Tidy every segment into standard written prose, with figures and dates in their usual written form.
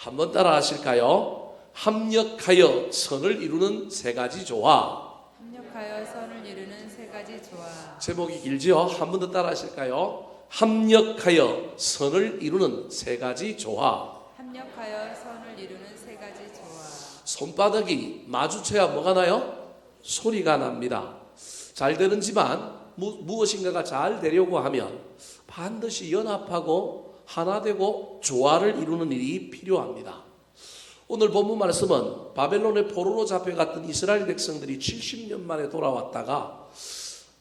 한번 따라 하실까요? 합력하여 선을 이루는 세 가지 조화. 합력하여 선을 이루는 세 가지 조화. 제목이 길지요? 한 번 더 따라 하실까요? 합력하여 선을 이루는 세 가지 조화. 합력하여 선을 이루는 세 가지 조화. 손바닥이 마주쳐야 뭐가 나요? 소리가 납니다. 잘 되는지만 무엇인가가 잘 되려고 하면 반드시 연합하고 하나 되고 조화를 이루는 일이 필요합니다. 오늘 본문 말씀은 바벨론의 포로로 잡혀갔던 이스라엘 백성들이 70년 만에 돌아왔다가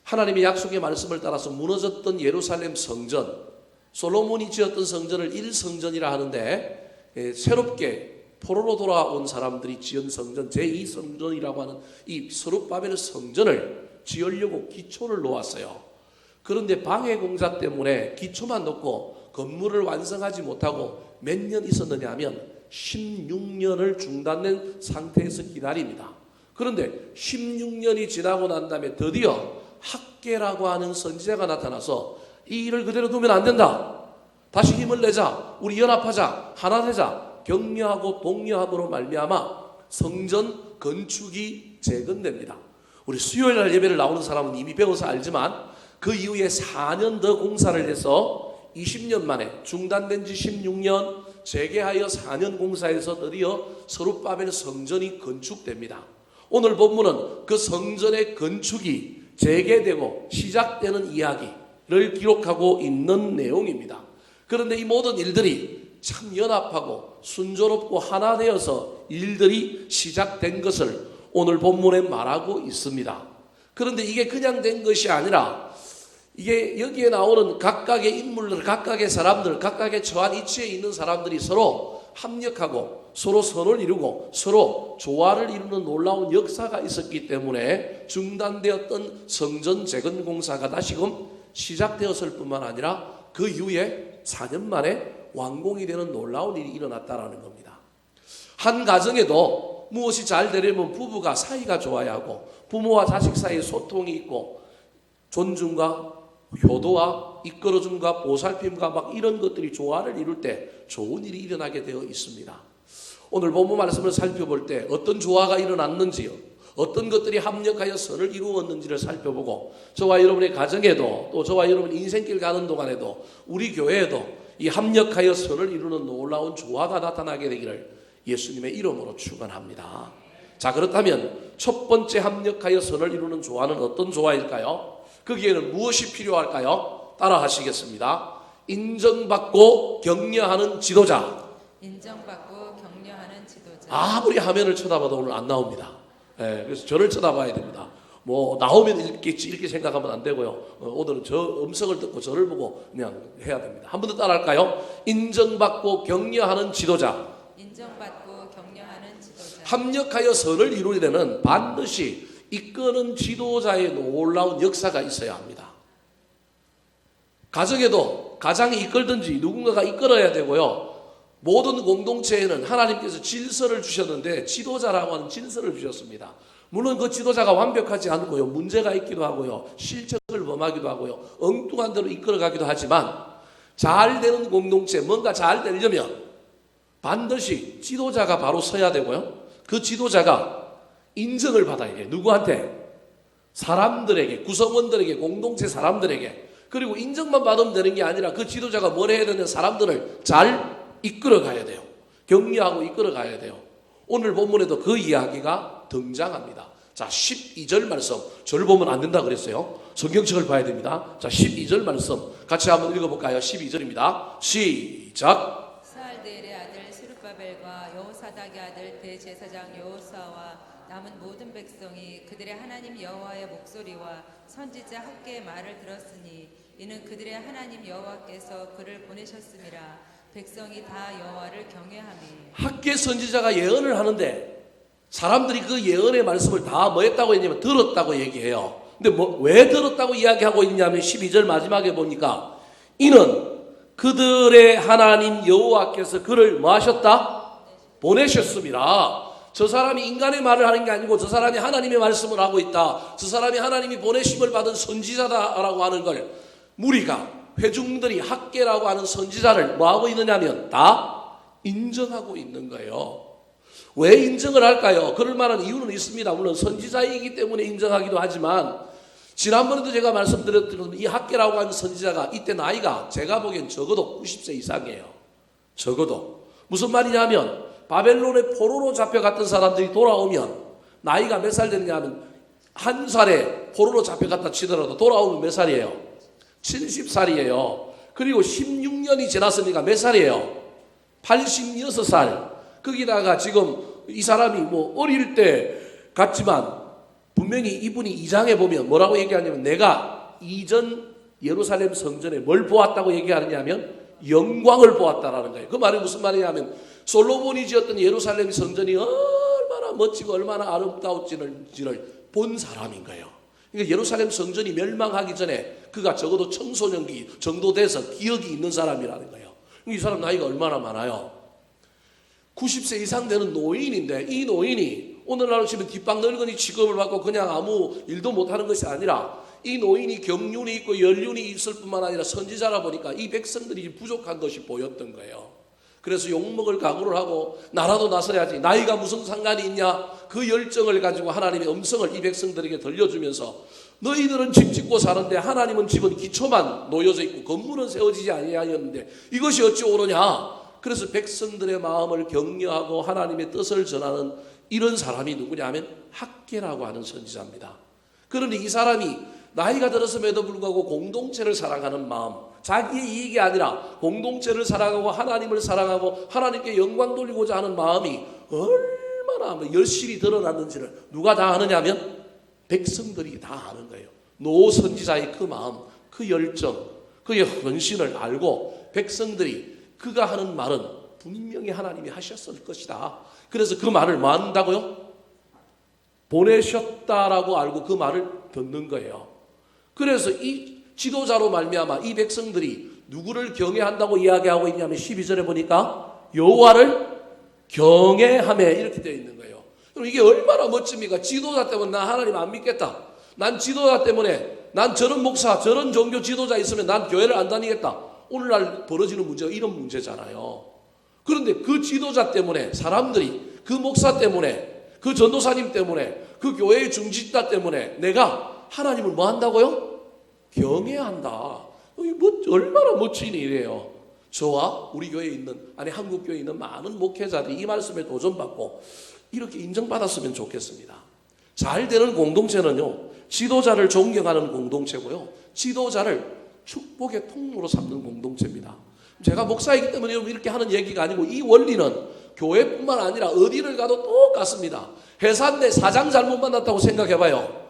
하나님의 약속의 말씀을 따라서 무너졌던 예루살렘 성전, 솔로몬이 지었던 성전을 1성전이라 하는데 새롭게 포로로 돌아온 사람들이 지은 성전 제2성전이라고 하는 이 스룹바벨 성전을 지으려고 기초를 놓았어요. 그런데 방해 공사 때문에 기초만 놓고 건물을 완성하지 못하고 몇 년 있었느냐 하면 16년을 중단된 상태에서 기다립니다. 그런데 16년이 지나고 난 다음에 드디어 학계라고 하는 선지자가 나타나서 이 일을 그대로 두면 안 된다. 다시 힘을 내자. 우리 연합하자. 하나 되자. 격려하고 독려함으로 말미암아 성전 건축이 재건됩니다. 우리 수요일 날 예배를 나오는 사람은 이미 배워서 알지만 그 이후에 4년 더 공사를 해서 20년 만에 중단된 지 16년 재개하여 4년 공사에서 드디어 스룹바벨 성전이 건축됩니다. 오늘 본문은 그 성전의 건축이 재개되고 시작되는 이야기를 기록하고 있는 내용입니다. 그런데 이 모든 일들이 참 연합하고 순조롭고 하나 되어서 일들이 시작된 것을 오늘 본문에 말하고 있습니다. 그런데 이게 그냥 된 것이 아니라 이게 여기에 나오는 각각의 인물들, 각각의 사람들, 각각의 처한 위치에 있는 사람들이 서로 합력하고 서로 선을 이루고 서로 조화를 이루는 놀라운 역사가 있었기 때문에 중단되었던 성전 재건 공사가 다시금 시작되었을 뿐만 아니라 그 이후에 4년 만에 완공이 되는 놀라운 일이 일어났다라는 겁니다. 한 가정에도 무엇이 잘 되려면 부부가 사이가 좋아야 하고 부모와 자식 사이에 소통이 있고 존중과 효도와 이끌어줌과 보살핌과 막 이런 것들이 조화를 이룰 때 좋은 일이 일어나게 되어 있습니다. 오늘 본문 말씀을 살펴볼 때 어떤 조화가 일어났는지요, 어떤 것들이 합력하여 선을 이루었는지를 살펴보고 저와 여러분의 가정에도 또 저와 여러분 인생길 가는 동안에도 우리 교회에도 이 합력하여 선을 이루는 놀라운 조화가 나타나게 되기를 예수님의 이름으로 축원합니다. 자, 그렇다면 첫 번째 합력하여 선을 이루는 조화는 어떤 조화일까요? 거기에는 무엇이 필요할까요? 따라 하시겠습니다. 인정받고 격려하는 지도자. 인정받고 격려하는 지도자. 아무리 화면을 쳐다봐도 오늘 안 나옵니다. 그래서 저를 쳐다봐야 됩니다. 뭐 나오면 읽겠지 이렇게 생각하면 안 되고요. 오늘은 저 음성을 듣고 저를 보고 그냥 해야 됩니다. 한 번 더 따라 할까요? 인정받고 격려하는 지도자. 인정받고 격려하는 지도자. 합력하여 선을 이루려면 반드시 이끄는 지도자의 놀라운 역사가 있어야 합니다. 가정에도 가장이 이끌든지 누군가가 이끌어야 되고요. 모든 공동체에는 하나님께서 질서를 주셨는데 지도자라고 하는 질서를 주셨습니다. 물론 그 지도자가 완벽하지 않고요. 문제가 있기도 하고요. 실책을 범하기도 하고요. 엉뚱한 대로 이끌어가기도 하지만 잘 되는 공동체, 뭔가 잘 되려면 반드시 지도자가 바로 서야 되고요. 그 지도자가 인정을 받아야 돼요. 누구한테? 사람들에게, 구성원들에게, 공동체 사람들에게. 그리고 인정만 받으면 되는 게 아니라 그 지도자가 뭘 해야 되는 사람들을 잘 이끌어 가야 돼요. 격려하고 이끌어 가야 돼요. 오늘 본문에도 그 이야기가 등장합니다. 자, 12절 말씀. 저를 보면 안 된다 그랬어요. 성경책을 봐야 됩니다. 자, 12절 말씀 같이 한번 읽어볼까요? 12절입니다. 시작. 스알데엘의 아들 스룹바벨과 여호사닥의 아들 대제사장 여호수아와 남은 모든 백성이 그들의 하나님 여호와의 목소리와 선지자 학개의 말을 들었으니 이는 그들의 하나님 여호와께서 그를 보내셨음이라. 백성이 다 여호와를 경외하며. 학개 선지자가 예언을 하는데 사람들이 그 예언의 말씀을 다 뭐 했다고 했냐면 들었다고 얘기해요. 근데 왜 들었다고 이야기하고 있냐면 12절 마지막에 보니까 이는 그들의 하나님 여호와께서 그를 뭐 하셨다? 보내셨습니다. 저 사람이 인간의 말을 하는 게 아니고 저 사람이 하나님의 말씀을 하고 있다. 저 사람이 하나님이 보내심을 받은 선지자다라고 하는 걸 무리가 회중들이 학개라고 하는 선지자를 뭐하고 있느냐면 다 인정하고 있는 거예요. 왜 인정을 할까요? 그럴 만한 이유는 있습니다. 물론 선지자이기 때문에 인정하기도 하지만 지난번에도 제가 말씀드렸던 이 학개라고 하는 선지자가 이때 나이가 제가 보기엔 적어도 90세 이상이에요. 적어도. 무슨 말이냐면 바벨론의 포로로 잡혀갔던 사람들이 돌아오면 나이가 몇 살 되느냐 하면 한 살에 포로로 잡혀갔다 치더라도 돌아오면 몇 살이에요? 70살이에요. 그리고 16년이 지났으니까 몇 살이에요? 86살. 거기다가 지금 이 사람이 뭐 어릴 때 같지만 분명히 이분이 2장에 보면 뭐라고 얘기하냐면 내가 이전 예루살렘 성전에 뭘 보았다고 얘기하느냐면 영광을 보았다라는 거예요. 그 말이 무슨 말이냐면 솔로몬이 지었던 예루살렘 성전이 얼마나 멋지고 얼마나 아름다웠지를 본 사람인 거예요. 그러니까 예루살렘 성전이 멸망하기 전에 그가 적어도 청소년기 정도 돼서 기억이 있는 사람이라는 거예요. 이 사람 나이가 얼마나 많아요? 90세 이상 되는 노인인데 이 노인이 오늘날 치면 뒷방 늙은이 취급을 받고 그냥 아무 일도 못하는 것이 아니라 이 노인이 경륜이 있고 연륜이 있을 뿐만 아니라 선지자라 보니까 이 백성들이 부족한 것이 보였던 거예요. 그래서 욕먹을 각오를 하고 나라도 나서야지 나이가 무슨 상관이 있냐 그 열정을 가지고 하나님의 음성을 이 백성들에게 들려주면서 너희들은 집 짓고 사는데 하나님은 집은 기초만 놓여져 있고 건물은 세워지지 아니하였는데 이것이 어찌 옳으냐. 그래서 백성들의 마음을 격려하고 하나님의 뜻을 전하는 이런 사람이 누구냐 하면 학개라고 하는 선지자입니다. 그러니 이 사람이 나이가 들었음에도 불구하고 공동체를 사랑하는 마음, 자기의 이익이 아니라 공동체를 사랑하고 하나님을 사랑하고 하나님께 영광 돌리고자 하는 마음이 얼마나 열심히 드러났는지를 누가 다 아느냐 하면 백성들이 다 아는 거예요. 노 선지자의 그 마음, 그 열정, 그의 헌신을 알고 백성들이 그가 하는 말은 분명히 하나님이 하셨을 것이다. 그래서 그 말을 뭐 한다고요? 보내셨다라고 알고 그 말을 듣는 거예요. 그래서 이 지도자로 말미암아 이 백성들이 누구를 경외한다고 이야기하고 있냐면 12절에 보니까 여호와를 경외하며 이렇게 되어 있는 거예요. 그럼 이게 얼마나 멋집니까? 지도자 때문에 나 하나님 안 믿겠다. 난 지도자 때문에 난 저런 목사 저런 종교 지도자 있으면 난 교회를 안 다니겠다. 오늘날 벌어지는 문제가 이런 문제잖아요. 그런데 그 지도자 때문에 사람들이 그 목사 때문에 그 전도사님 때문에 그 교회의 중직자 때문에 내가 하나님을 뭐 한다고요? 경외한다. 이게 얼마나 멋진 일이에요. 저와 우리 교회에 있는 한국 교회에 있는 많은 목회자들이 이 말씀에 도전받고 이렇게 인정받았으면 좋겠습니다. 잘 되는 공동체는요. 지도자를 존경하는 공동체고요. 지도자를 축복의 통로로 삼는 공동체입니다. 제가 목사이기 때문에 이렇게 하는 얘기가 아니고 이 원리는 교회뿐만 아니라 어디를 가도 똑같습니다. 회사 내 사장 잘못 만났다고 생각해봐요.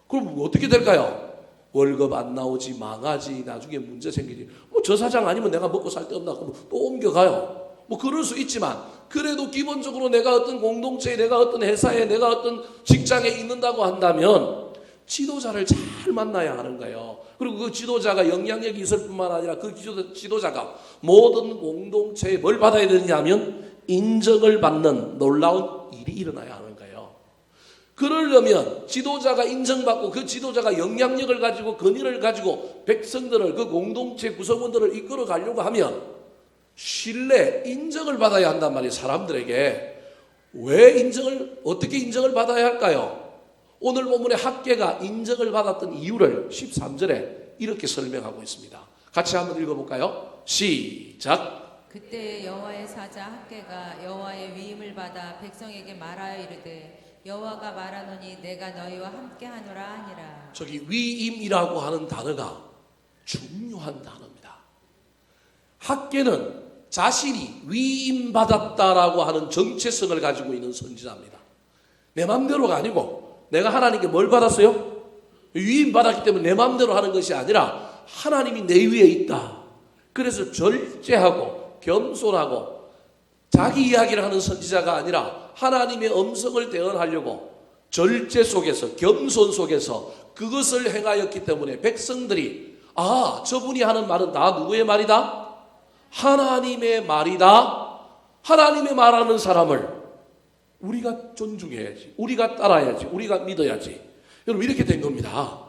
그럼 어떻게 될까요? 월급 안 나오지 망하지 나중에 문제 생기지. 뭐 저 사장 아니면 내가 먹고 살 데 없나 그러면 또 옮겨가요. 뭐 그럴 수 있지만 그래도 기본적으로 내가 어떤 공동체에 내가 어떤 회사에 내가 어떤 직장에 있는다고 한다면 지도자를 잘 만나야 하는 거예요. 그리고 그 지도자가 영향력이 있을 뿐만 아니라 그 지도자가 모든 공동체에 뭘 받아야 되느냐 하면 인정을 받는 놀라운 일이 일어나야 하는 거예요. 그러려면 지도자가 인정받고 그 지도자가 영향력을 가지고 권위를 가지고 백성들을 그 공동체 구성원들을 이끌어 가려고 하면 신뢰, 인정을 받아야 한단 말이에요. 사람들에게. 왜 어떻게 인정을 받아야 할까요? 오늘 본문의 학개가 인정을 받았던 이유를 13절에 이렇게 설명하고 있습니다. 같이 한번 읽어볼까요? 시작. 그때 여호와의 사자 학개가 여호와의 위임을 받아 백성에게 말하여 이르되 여호와가 말하노니 내가 너희와 함께하노라 하니라. 저기 위임이라고 하는 단어가 중요한 단어입니다. 학개는 자신이 위임받았다라고 하는 정체성을 가지고 있는 선지자입니다. 내 마음대로가 아니고 내가 하나님께 뭘 받았어요? 위임받았기 때문에 내 마음대로 하는 것이 아니라 하나님이 내 위에 있다. 그래서 절제하고 겸손하고 자기 이야기를 하는 선지자가 아니라 하나님의 음성을 대언하려고 절제 속에서 겸손 속에서 그것을 행하였기 때문에 백성들이 저분이 하는 말은 다 누구의 말이다? 하나님의 말이다. 하나님의 말하는 사람을 우리가 존중해야지. 우리가 따라야지. 우리가 믿어야지. 여러분 이렇게 된 겁니다.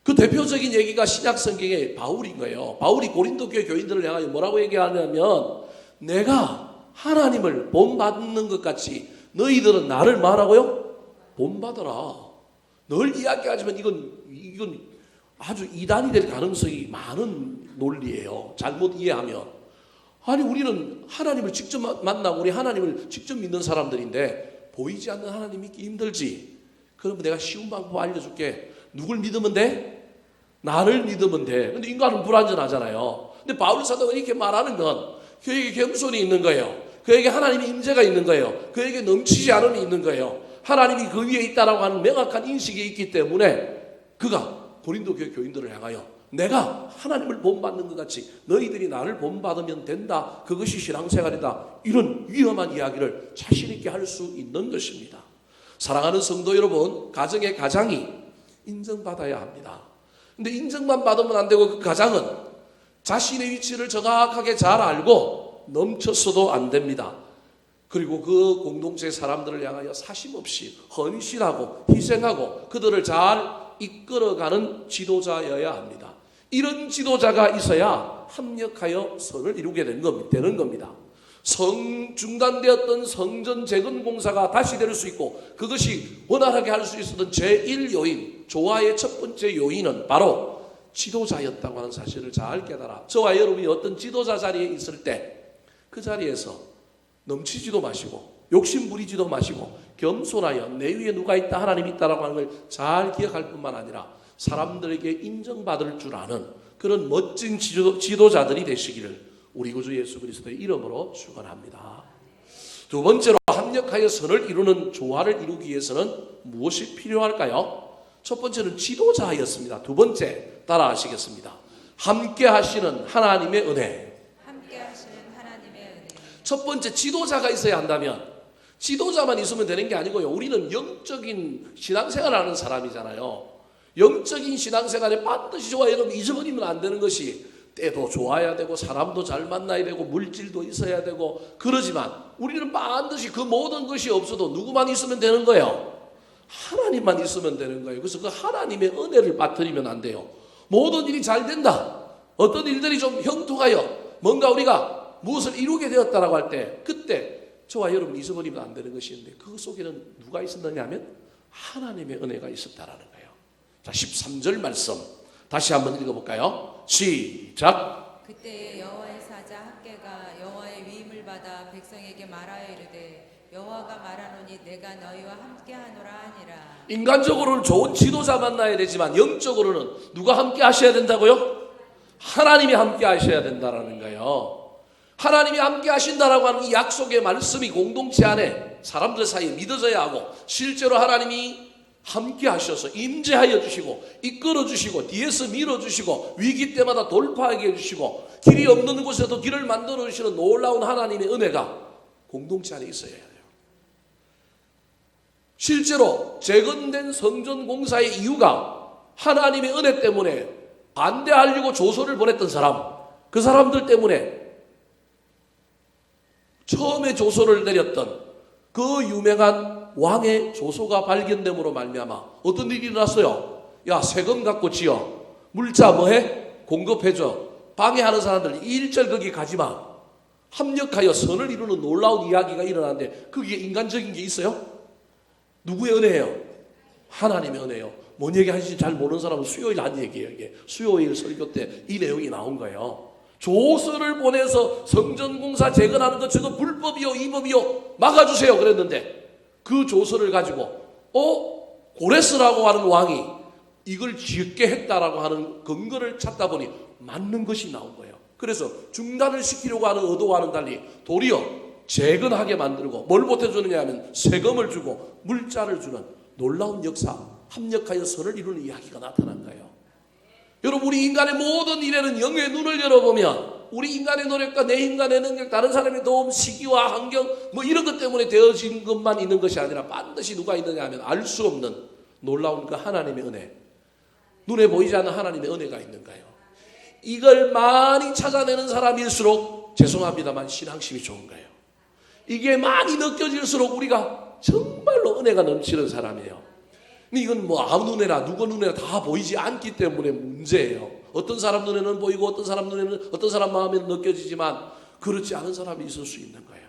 그 대표적인 얘기가 신약 성경의 바울인 거예요. 바울이 고린도 교회 교인들을 향하여 뭐라고 얘기하냐면 내가 하나님을 본받는 것 같이 너희들은 나를 말하고요? 본받아라. 늘 이야기하지만 이건 아주 이단이 될 가능성이 많은 논리예요. 잘못 이해하면. 아니 우리는 하나님을 직접 만나고 우리 하나님을 직접 믿는 사람들인데 보이지 않는 하나님 믿기 힘들지. 그러면 내가 쉬운 방법 알려줄게. 누굴 믿으면 돼? 나를 믿으면 돼. 근데 인간은 불완전하잖아요. 근데 바울 사도가 이렇게 말하는 건 그에게 겸손이 있는 거예요. 그에게 하나님의 임재가 있는 거예요. 그에게 넘치지 않음이 있는 거예요. 하나님이 그 위에 있다라고 하는 명확한 인식이 있기 때문에 그가 고린도 교회 교인들을 향하여 내가 하나님을 본받는 것 같이 너희들이 나를 본받으면 된다. 그것이 신앙생활이다. 이런 위험한 이야기를 자신 있게 할 수 있는 것입니다. 사랑하는 성도 여러분, 가정의 가장이 인정받아야 합니다. 근데 인정만 받으면 안 되고 그 가장은 자신의 위치를 정확하게 잘 알고 넘쳤어도 안 됩니다. 그리고 그 공동체 사람들을 향하여 사심없이 헌신하고 희생하고 그들을 잘 이끌어가는 지도자여야 합니다. 이런 지도자가 있어야 합력하여 선을 이루게 되는 겁니다. 중단되었던 성전 재건 공사가 다시 될 수 있고 그것이 원활하게 할 수 있었던 제1요인, 조화의 첫 번째 요인은 바로 지도자였다고 하는 사실을 잘 깨달아. 저와 여러분이 어떤 지도자 자리에 있을 때 그 자리에서 넘치지도 마시고 욕심 부리지도 마시고 겸손하여 내 위에 누가 있다 하나님이 있다라고 하는 걸 잘 기억할 뿐만 아니라 사람들에게 인정받을 줄 아는 그런 멋진 지도자들이 되시기를 우리 구주 예수 그리스도의 이름으로 축원합니다. 두 번째로 합력하여 선을 이루는 조화를 이루기 위해서는 무엇이 필요할까요? 첫 번째는 지도자였습니다. 두 번째 따라하시겠습니다. 함께 하시는 하나님의 은혜. 첫 번째 지도자가 있어야 한다면 지도자만 있으면 되는 게 아니고요. 우리는 영적인 신앙생활을 하는 사람이잖아요. 영적인 신앙생활에 반드시 저와 여러분 잊어버리면 안 되는 것이 때도 좋아야 되고 사람도 잘 만나야 되고 물질도 있어야 되고 그러지만 우리는 반드시 그 모든 것이 없어도 누구만 있으면 되는 거예요. 하나님만 있으면 되는 거예요. 그래서 그 하나님의 은혜를 빠뜨리면 안 돼요. 모든 일이 잘 된다. 어떤 일들이 좀 형통하여 뭔가 우리가 무엇을 이루게 되었다라고 할 때 그때 저와 여러분이 잊어버리면 안 되는 것이 있는데 그 속에는 누가 있었느냐 하면 하나님의 은혜가 있었다라는 거예요. 자, 13절 말씀 다시 한번 읽어볼까요? 시작. 그때에 여호와의 사자 학개가 여호와의 위임을 받아 백성에게 말하여 이르되 여호와가 말하노니 내가 너희와 함께하노라 하니라. 인간적으로는 좋은 지도자 만나야 되지만 영적으로는 누가 함께 하셔야 된다고요? 하나님이 함께 하셔야 된다라는 거예요. 하나님이 함께 하신다라고 하는 이 약속의 말씀이 공동체 안에 사람들 사이에 믿어져야 하고 실제로 하나님이 함께 하셔서 임재하여 주시고 이끌어 주시고 뒤에서 밀어 주시고 위기 때마다 돌파하게 해주시고 길이 없는 곳에도 길을 만들어 주시는 놀라운 하나님의 은혜가 공동체 안에 있어야 해요. 실제로 재건된 성전 공사의 이유가 하나님의 은혜 때문에 반대하려고 조서를 보냈던 사람, 그 사람들 때문에 처음에 조서를 내렸던 그 유명한 왕의 조서가 발견됨으로 말미암아 어떤 일이 일어났어요? 야, 세금 갖고 지어. 물자 뭐해? 공급해줘. 방해하는 사람들 일절 거기 가지마. 합력하여 선을 이루는 놀라운 이야기가 일어나는데 거기에 인간적인 게 있어요? 누구의 은혜예요? 하나님의 은혜예요. 뭔 얘기 하시는지 잘 모르는 사람은 수요일 한 얘기예요. 이게 수요일 설교 때 이 내용이 나온 거예요. 조서를 보내서 성전공사 재건하는 것 저거 불법이요 위법이요 막아주세요 그랬는데 그 조서를 가지고 고레스라고 하는 왕이 이걸 짓게 했다라고 하는 근거를 찾다 보니 맞는 것이 나온 거예요. 그래서 중단을 시키려고 하는 의도와는 달리 도리어 재건하게 만들고 뭘 보태주느냐 하면 세금을 주고 물자를 주는 놀라운 역사, 합력하여 선을 이루는 이야기가 나타난 거예요. 여러분, 우리 인간의 모든 일에는 영의 눈을 열어보면 우리 인간의 노력과 내 인간의 능력, 다른 사람의 도움, 시기와 환경 뭐 이런 것 때문에 되어진 것만 있는 것이 아니라 반드시 누가 있느냐 하면 알 수 없는 놀라운 그 하나님의 은혜, 눈에 보이지 않는 하나님의 은혜가 있는 거예요. 이걸 많이 찾아내는 사람일수록 죄송합니다만 신앙심이 좋은 거예요. 이게 많이 느껴질수록 우리가 정말로 은혜가 넘치는 사람이에요. 근데 이건 뭐 아무 눈에나 누구 눈에나 다 보이지 않기 때문에 문제예요. 어떤 사람 눈에는 보이고 어떤 사람 눈에는 어떤 사람 마음에는 느껴지지만 그렇지 않은 사람이 있을 수 있는 거예요.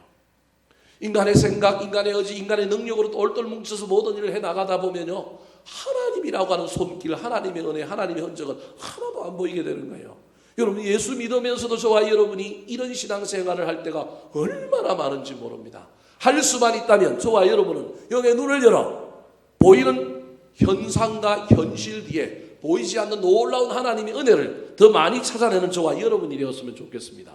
인간의 생각, 인간의 의지, 인간의 능력으로 똘똘 뭉쳐서 모든 일을 해나가다 보면요, 하나님이라고 하는 손길, 하나님의 은혜, 하나님의 흔적은 하나도 안 보이게 되는 거예요. 여러분, 예수 믿으면서도 저와 여러분이 이런 신앙생활을 할 때가 얼마나 많은지 모릅니다. 할 수만 있다면 저와 여러분은 영의 눈을 열어 보이는 현상과 현실 뒤에 보이지 않는 놀라운 하나님의 은혜를 더 많이 찾아내는 저와 여러분이 되었으면 좋겠습니다.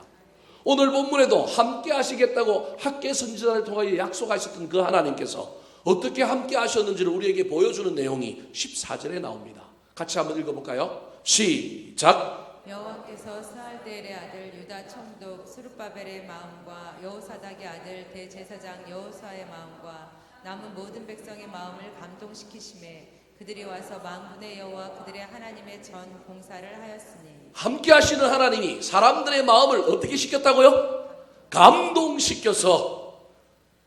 오늘 본문에도 함께 하시겠다고 학계 선지자를 통하여 약속하셨던 그 하나님께서 어떻게 함께 하셨는지를 우리에게 보여주는 내용이 14절에 나옵니다. 같이 한번 읽어볼까요? 시작. 여호와께서 스알델의 아들 유다 총독 스룹바벨의 마음과 여호사닥의 아들 대제사장 여호수아의 마음과 남은 모든 백성의 마음을 감동시키심에 그들이 와서 만군의 여호와 그들의 하나님의 전 봉사를 하였으니. 함께 하시는 하나님이 사람들의 마음을 어떻게 시켰다고요? 감동시켜서.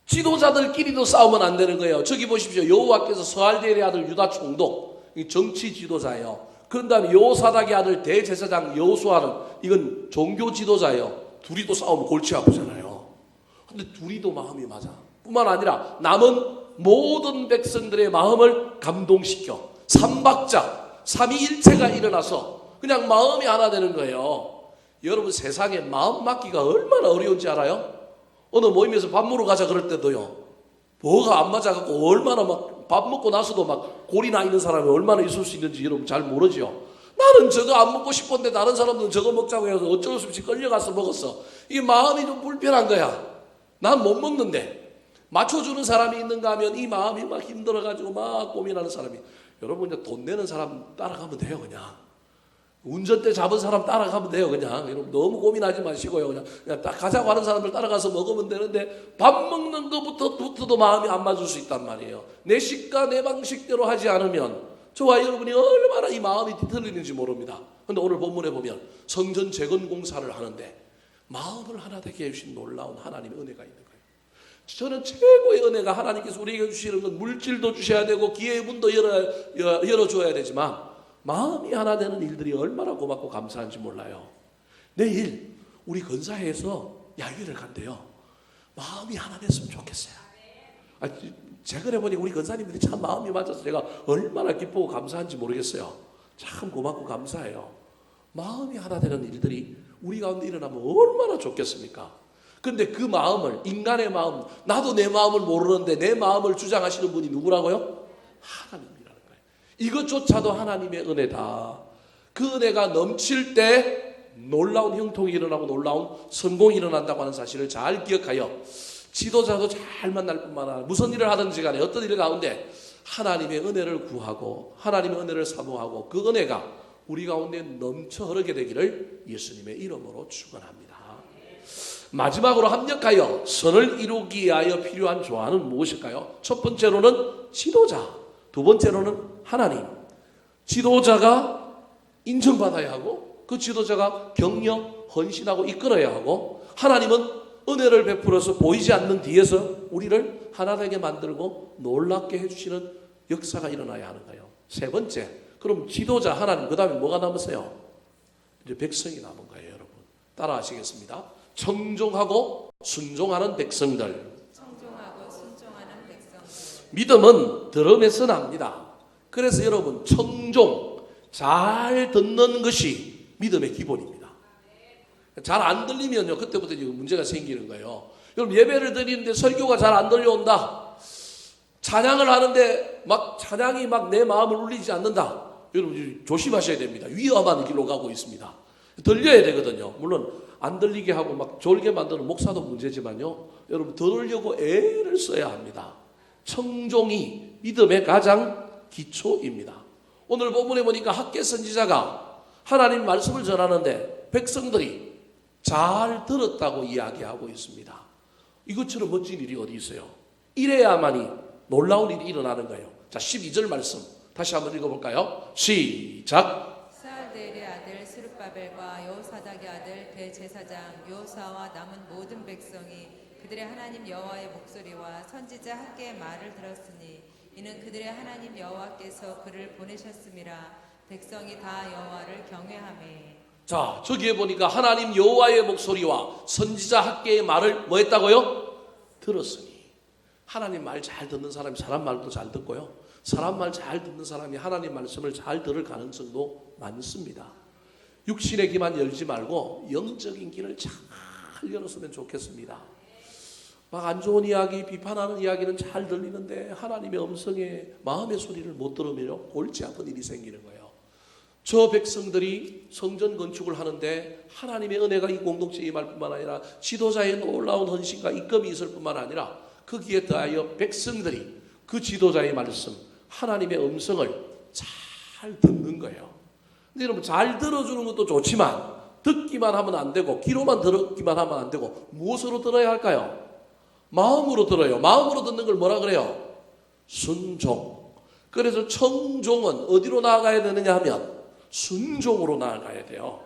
지도자들끼리도 싸우면 안 되는 거예요. 저기 보십시오. 여호와께서 스알델의 아들 유다 총독, 정치 지도자예요. 그런 다음에 여호사닥의 아들 대제사장 여호수아는 이건 종교 지도자예요. 둘이도 싸우면 골치 아프잖아요. 근데 둘이도 마음이 맞아. 뿐만 아니라 남은 모든 백성들의 마음을 감동시켜 삼박자, 삼위일체가 일어나서 그냥 마음이 하나 되는 거예요. 여러분, 세상에 마음 맞기가 얼마나 어려운지 알아요? 어느 모임에서 밥 먹으러 가자 그럴 때도요, 뭐가 안 맞아갖고 얼마나 막 밥 먹고 나서도 막 골이 나 있는 사람이 얼마나 있을 수 있는지 여러분 잘 모르죠. 나는 저거 안 먹고 싶은데 다른 사람들은 저거 먹자고 해서 어쩔 수 없이 끌려가서 먹었어. 이게 마음이 좀 불편한 거야. 난 못 먹는데 맞춰주는 사람이 있는가 하면 이 마음이 막 힘들어가지고 막 고민하는 사람이, 여러분 이제 돈 내는 사람 따라가면 돼요. 그냥 운전대 잡은 사람 따라가면 돼요. 그냥 여러분 너무 고민하지 마시고요. 그냥 딱 가자고 하는 사람들 따라가서 먹으면 되는데 밥 먹는 것부터도 마음이 안 맞을 수 있단 말이에요. 내 식과 내 방식대로 하지 않으면 저와 여러분이 얼마나 이 마음이 뒤틀리는지 모릅니다. 그런데 오늘 본문에 보면 성전 재건 공사를 하는데 마음을 하나 되게 해주신 놀라운 하나님의 은혜가 있는 거예요. 저는 최고의 은혜가 하나님께서 우리에게 주시는 건 물질도 주셔야 되고 기회의 문도 열어줘야 되지만 마음이 하나 되는 일들이 얼마나 고맙고 감사한지 몰라요. 내일 우리 건사회에서 야유회를 간대요. 마음이 하나 됐으면 좋겠어요. 최근에 보니 우리 건사님들이 참 마음이 맞아서 제가 얼마나 기쁘고 감사한지 모르겠어요. 참 고맙고 감사해요. 마음이 하나 되는 일들이 우리 가운데 일어나면 얼마나 좋겠습니까? 그런데 그 마음을, 인간의 마음, 나도 내 마음을 모르는데 내 마음을 주장하시는 분이 누구라고요? 하나님. 이것조차도 하나님의 은혜다. 그 은혜가 넘칠 때 놀라운 형통이 일어나고 놀라운 성공이 일어난다고 하는 사실을 잘 기억하여 지도자도 잘 만날 뿐만 아니라 무슨 일을 하든지 간에 어떤 일 가운데 하나님의 은혜를 구하고 하나님의 은혜를 사모하고 그 은혜가 우리 가운데 넘쳐 흐르게 되기를 예수님의 이름으로 축원합니다. 마지막으로 합력하여 선을 이루기 위하여 필요한 조화는 무엇일까요? 첫 번째로는 지도자, 두 번째로는 하나님. 지도자가 인정받아야 하고 그 지도자가 격려, 헌신하고 이끌어야 하고 하나님은 은혜를 베풀어서 보이지 않는 뒤에서 우리를 하나 되게 만들고 놀랍게 해주시는 역사가 일어나야 하는 거예요. 세 번째, 그럼 지도자 하나님, 그 다음에 뭐가 남으세요? 이제 백성이 남은 거예요. 여러분 따라 하시겠습니다. 청종하고 순종하는 백성들. 청종하고 순종하는 백성들. 믿음은 들음에서 납니다. 그래서 여러분 청종, 잘 듣는 것이 믿음의 기본입니다. 잘 안 들리면요 그때부터 이제 문제가 생기는 거예요. 여러분 예배를 드리는데 설교가 잘 안 들려온다. 찬양을 하는데 막 찬양이 막 내 마음을 울리지 않는다. 여러분 조심하셔야 됩니다. 위험한 길로 가고 있습니다. 들려야 되거든요. 물론 안 들리게 하고 막 졸게 만드는 목사도 문제지만요. 여러분 들으려고 애를 써야 합니다. 청종이 믿음의 가장 기초입니다. 오늘 본문에 보니까 학계 선지자가 하나님 말씀을 전하는데 백성들이 잘 들었다고 이야기하고 있습니다. 이것처럼 멋진 일이 어디 있어요? 이래야만이 놀라운 일이 일어나는 거예요. 자, 12절 말씀 다시 한번 읽어볼까요? 시작. 스알델의 아들 스룹바벨과 여호사닥의 아들 대제사장 여호수아와 남은 모든 백성이 그들의 하나님 여호와의 목소리와 선지자 학계의 말을 들었으니 이는 그들의 하나님 여호와께서 그를 보내셨음이라. 백성이 다 여호와를 경외하매. 자, 저기에 보니까 하나님 여호와의 목소리와 선지자 학계의 말을 뭐 했다고요? 들었으니. 하나님 말 잘 듣는 사람이 사람 말도 잘 듣고요, 사람 말 잘 듣는 사람이 하나님 말씀을 잘 들을 가능성도 많습니다. 육신의 귀만 열지 말고 영적인 귀를 잘 열었으면 좋겠습니다. 막 안 좋은 이야기, 비판하는 이야기는 잘 들리는데 하나님의 음성에 마음의 소리를 못 들으면 골치 아픈 일이 생기는 거예요. 저 백성들이 성전 건축을 하는데 하나님의 은혜가 이 공동체에 임할 뿐만 아니라 지도자의 놀라운 헌신과 입금이 있을 뿐만 아니라 거기에 더하여 백성들이 그 지도자의 말씀, 하나님의 음성을 잘 듣는 거예요. 근데 여러분, 잘 들어주는 것도 좋지만 듣기만 하면 안 되고 귀로만 듣기만 하면 안 되고 무엇으로 들어야 할까요? 마음으로 들어요. 마음으로 듣는 걸 뭐라 그래요? 순종. 그래서 청종은 어디로 나아가야 되느냐 하면 순종으로 나아가야 돼요.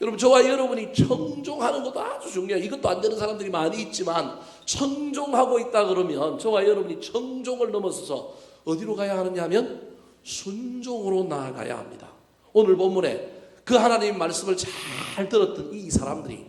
여러분, 저와 여러분이 청종하는 것도 아주 중요해요. 이것도 안 되는 사람들이 많이 있지만 청종하고 있다 그러면 저와 여러분이 청종을 넘어서서 어디로 가야 하느냐 하면 순종으로 나아가야 합니다. 오늘 본문에 그 하나님의 말씀을 잘 들었던 이 사람들이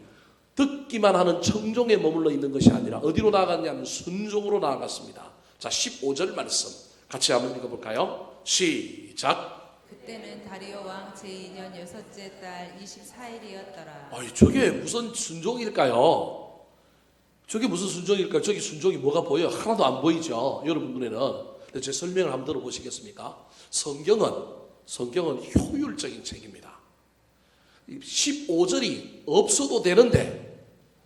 듣기만 하는 청종에 머물러 있는 것이 아니라 어디로 나아갔냐면 순종으로 나아갔습니다. 자, 15절 말씀 같이 한번 읽어볼까요? 시작. 그때는 다리오 왕 제2년 여섯째 달 24일이었더라. 아니, 저게 무슨 순종일까요? 저게 무슨 순종일까요? 저기 순종이 뭐가 보여요? 하나도 안 보이죠, 여러분 눈에는. 제 설명을 한번 들어보시겠습니까? 성경은 효율적인 책입니다. 15절이 없어도 되는데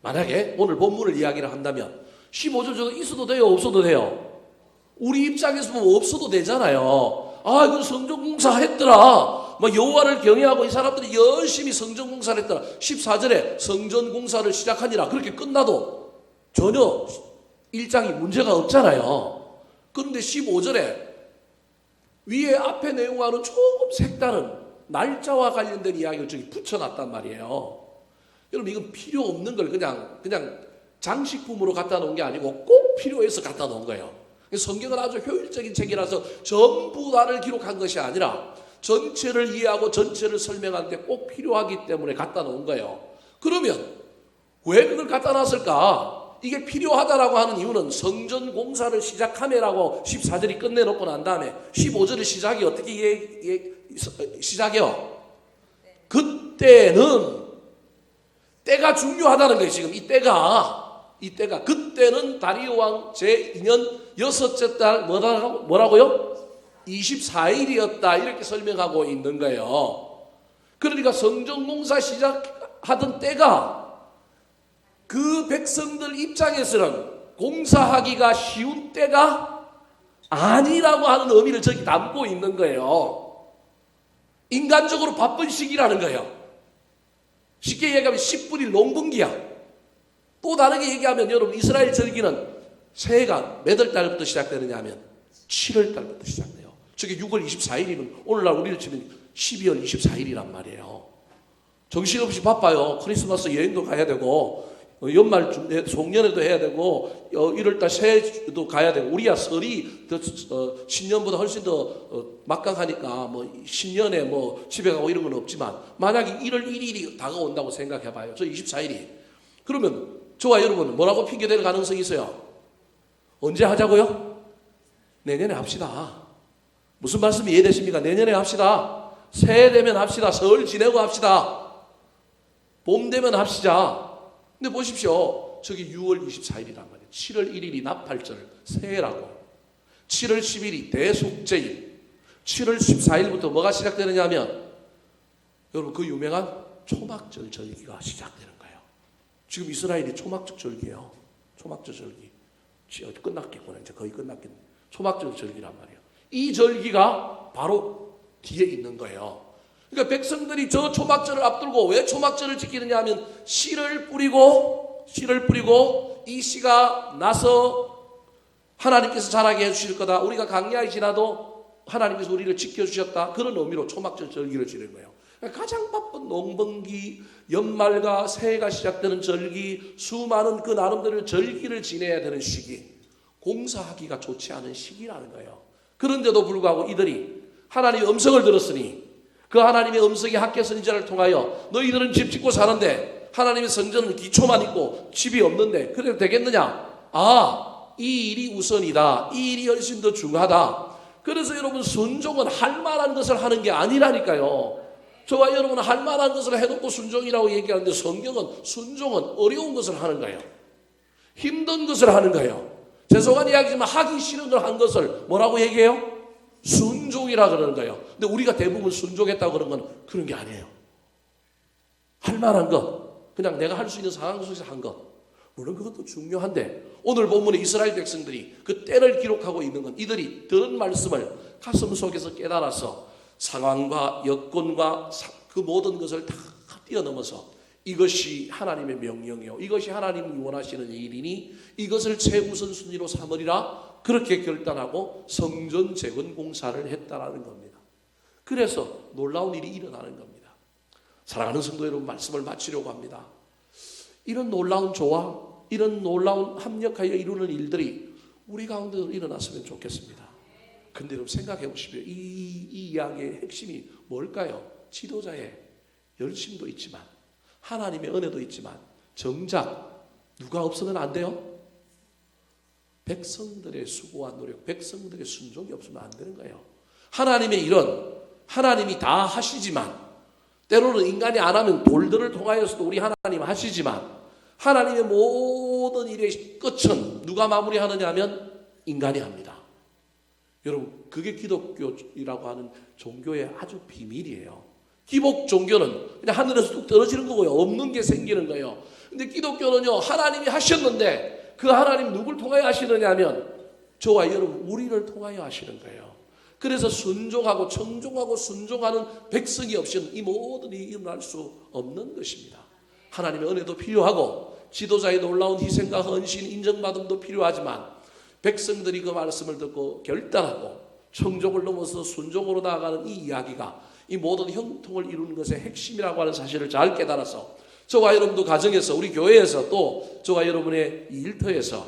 만약에 오늘 본문을 이야기를 한다면 15절 저거 있어도 돼요, 없어도 돼요? 우리 입장에서 보면 없어도 되잖아요. 아, 이건 성전공사 했더라. 뭐 여호와를 경외하고 이 사람들이 열심히 성전공사를 했더라. 14절에 성전공사를 시작하니라. 그렇게 끝나도 전혀 일장이 문제가 없잖아요. 그런데 15절에 위에 앞에 내용과는 조금 색다른 날짜와 관련된 이야기를 저기 붙여놨단 말이에요. 여러분, 이건 필요 없는 걸 그냥 장식품으로 갖다 놓은 게 아니고 꼭 필요해서 갖다 놓은 거예요. 성경은 아주 효율적인 책이라서 전부 다를 기록한 것이 아니라 전체를 이해하고 전체를 설명하는데 꼭 필요하기 때문에 갖다 놓은 거예요. 그러면 왜 그걸 갖다 놨을까? 이게 필요하다라고 하는 이유는 성전 공사를 시작하매라고 14절이 끝내놓고 난 다음에 15절의 시작이 어떻게 시작해요? 그때는 때가 중요하다는 거예요. 지금 이 때가 그때는 다리오 왕 제2년 여섯째 달 뭐라고요? 24일이었다 이렇게 설명하고 있는 거예요. 그러니까 성전공사 시작하던 때가 그 백성들 입장에서는 공사하기가 쉬운 때가 아니라고 하는 의미를 저기 담고 있는 거예요. 인간적으로 바쁜 시기라는 거예요. 쉽게 얘기하면 10분이 농번기야. 또 다르게 얘기하면 여러분, 이스라엘 절기는 새해가 몇 월 달부터 시작되느냐 하면 7월 달부터 시작돼요. 저게 6월 24일이면 오늘날 우리를 치면 12월 24일이란 말이에요. 정신없이 바빠요. 크리스마스 여행도 가야 되고 연말 송년회도 해야 되고 1월달 새해도 가야 되고 우리야 설이 신년보다 훨씬 더 막강하니까 뭐 신년에 뭐 집에 가고 이런 건 없지만 만약에 1월 1일이 다가온다고 생각해봐요. 저 24일이. 그러면 저와 여러분은 뭐라고 핑계댈 가능성이 있어요? 언제 하자고요? 내년에 합시다. 무슨 말씀이 이해되십니까? 내년에 합시다. 새해 되면 합시다. 설 지내고 합시다. 봄 되면 합시다. 근데 보십시오. 저기 6월 24일이란 말이에요. 7월 1일이 나팔절 새해라고. 7월 10일이 대속제일. 7월 14일부터 뭐가 시작되느냐 하면 여러분 그 유명한 초막절 절기가 시작되는 거예요. 지금 이스라엘이 초막절 절기예요. 초막절 절기. 끝났겠구나. 이제 거의 끝났겠네. 초막절 절기란 말이에요. 이 절기가 바로 뒤에 있는 거예요. 그러니까 백성들이 저 초막절을 앞두고 왜 초막절을 지키느냐 하면 씨를 뿌리고 이 씨가 나서 하나님께서 자라게 해주실 거다. 우리가 광야에 지나도 하나님께서 우리를 지켜주셨다. 그런 의미로 초막절 절기를 지는 거예요. 그러니까 가장 바쁜 농번기, 연말과 새해가 시작되는 절기, 수많은 그 나름대로 절기를 지내야 되는 시기, 공사하기가 좋지 않은 시기라는 거예요. 그런데도 불구하고 이들이 하나님의 음성을 들었으니 그 하나님의 음성이 학개 선지자를 통하여 너희들은 집 짓고 사는데 하나님의 성전은 기초만 있고 집이 없는데 그래도 되겠느냐? 이 일이 우선이다. 이 일이 훨씬 더 중요하다. 그래서 여러분 순종은 할 만한 것을 하는 게 아니라니까요. 저와 여러분은 할 만한 것을 해놓고 순종이라고 얘기하는데 성경은 순종은 어려운 것을 하는 거예요. 힘든 것을 하는 거예요. 죄송한 이야기지만 하기 싫은 걸 한 것을 뭐라고 얘기해요? 순종이라 그러는 거예요. 근데 우리가 대부분 순종했다고 그런 건 그런 게 아니에요. 할 만한 것, 그냥 내가 할 수 있는 상황 속에서 한 것. 물론 그것도 중요한데 오늘 본문의 이스라엘 백성들이 그 때를 기록하고 있는 건 이들이 들은 말씀을 가슴 속에서 깨달아서 상황과 여건과 그 모든 것을 다 뛰어넘어서 이것이 하나님의 명령이요, 이것이 하나님이 원하시는 일이니 이것을 최우선순위로 삼으리라 그렇게 결단하고 성전 재건 공사를 했다라는 겁니다. 그래서 놀라운 일이 일어나는 겁니다. 사랑하는 성도 여러분, 말씀을 마치려고 합니다. 이런 놀라운 조화, 이런 놀라운 합력하여 이루는 일들이 우리 가운데 일어났으면 좋겠습니다. 근데 여러분 생각해 보십시오. 이 이야기의 핵심이 뭘까요? 지도자의 열심도 있지만 하나님의 은혜도 있지만 정작 누가 없으면 안 돼요? 백성들의 수고와 노력, 백성들의 순종이 없으면 안 되는 거예요. 하나님의 일은 하나님이 다 하시지만 때로는 인간이 안 하면 돌들을 통하여서도 우리 하나님 하시지만 하나님의 모든 일의 끝은 누가 마무리하느냐 하면 인간이 합니다. 여러분 그게 기독교라고 하는 종교의 아주 비밀이에요. 기복 종교는 그냥 하늘에서 뚝 떨어지는 거고요. 없는 게 생기는 거예요. 근데 기독교는요, 하나님이 하셨는데 그 하나님 누굴 통하여 하시느냐 하면 저와 여러분 우리를 통하여 하시는 거예요. 그래서 순종하고 청종하고 순종하는 백성이 없이는 이 모든 일이 일어날 수 없는 것입니다. 하나님의 은혜도 필요하고 지도자의 놀라운 희생과 헌신, 인정받음도 필요하지만 백성들이 그 말씀을 듣고 결단하고 청종을 넘어서 순종으로 나아가는 이 이야기가 이 모든 형통을 이루는 것의 핵심이라고 하는 사실을 잘 깨달아서 저와 여러분도 가정에서 우리 교회에서 또 저와 여러분의 일터에서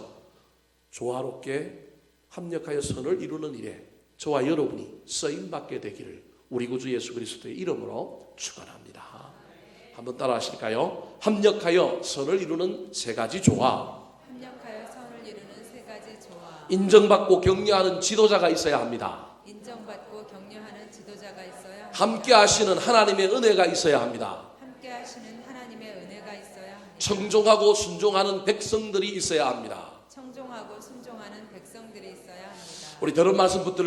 조화롭게 합력하여 선을 이루는 일에 저와 여러분이 쓰임받게 되기를 우리 구주 예수 그리스도의 이름으로 축원합니다. 한번 따라 하실까요? 합력하여 선을 이루는 세 가지 조화. 합력하여 선을 이루는 세 가지 조화. 인정받고 격려하는 지도자가 있어야 합니다. 인정받고 격려하는 지도자가 있어야 합니다. 함께 하시는 하나님의 은혜가 있어야 합니다. 함께 하시는 하나님의 은혜가 있어야 합니다. 청종하고 순종하는 백성들이 있어야 합니다. 청종하고 순종하는 백성들이 있어야 합니다. 우리 들은 말씀 붙들고